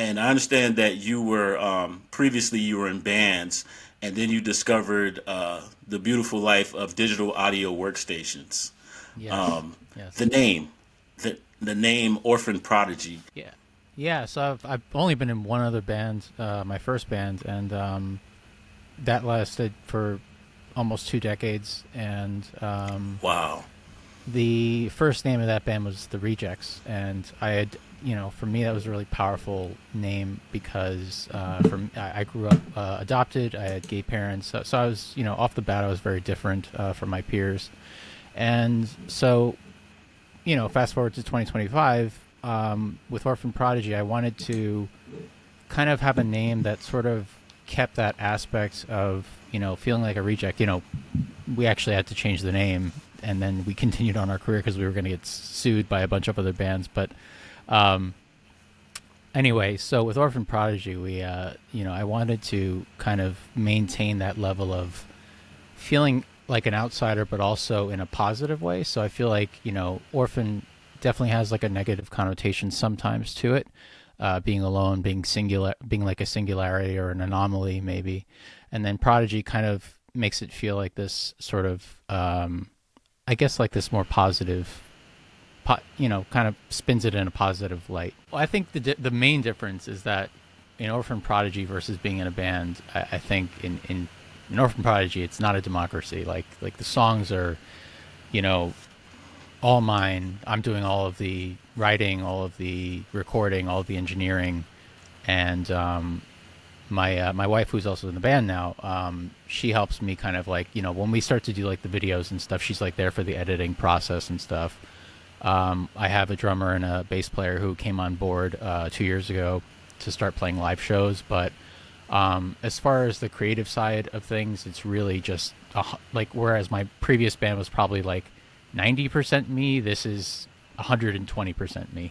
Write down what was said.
And I understand that you were previously you were in bands, and then you discovered the beautiful life of digital audio workstations. Yes. Um, Yes. the name, the name Orphan Prodigy. Yeah. Yeah. So I've only been in one other band, my first band, and that lasted for almost 2 decades. And Wow. the first name of that band was the Rejects, and I had, for me that was a really powerful name because I grew up adopted. I had gay parents, so I was, off the bat I was very different from my peers, and so fast forward to 2025, with Orphan Prodigy, I wanted to kind of have a name that sort of kept that aspect of feeling like a reject. We actually had to change the name, and then we continued on our career because we were going to get sued by a bunch of other bands. But um, anyway, so with Orphan Prodigy, I wanted to kind of maintain that level of feeling like an outsider, but also in a positive way. So I feel like Orphan definitely has like a negative connotation sometimes to it, being alone, being singular, being like a singularity or an anomaly maybe, and then Prodigy kind of makes it feel like this sort of, I guess, like this more positive. Kind of spins it in a positive light. Well, I think the main difference is that in Orphan Prodigy versus being in a band, I think in Orphan Prodigy, it's not a democracy. Like the songs are, you know, all mine. I'm doing all of the writing, all of the recording, all of the engineering, and my wife, who's also in the band now, she helps me kind of like when we start to do like the videos and stuff. She's like there for the editing process and stuff. I have a drummer and a bass player who came on board 2 years ago to start playing live shows, but as far as the creative side of things, it's really just like whereas my previous band was probably like 90% me, this is 120% me.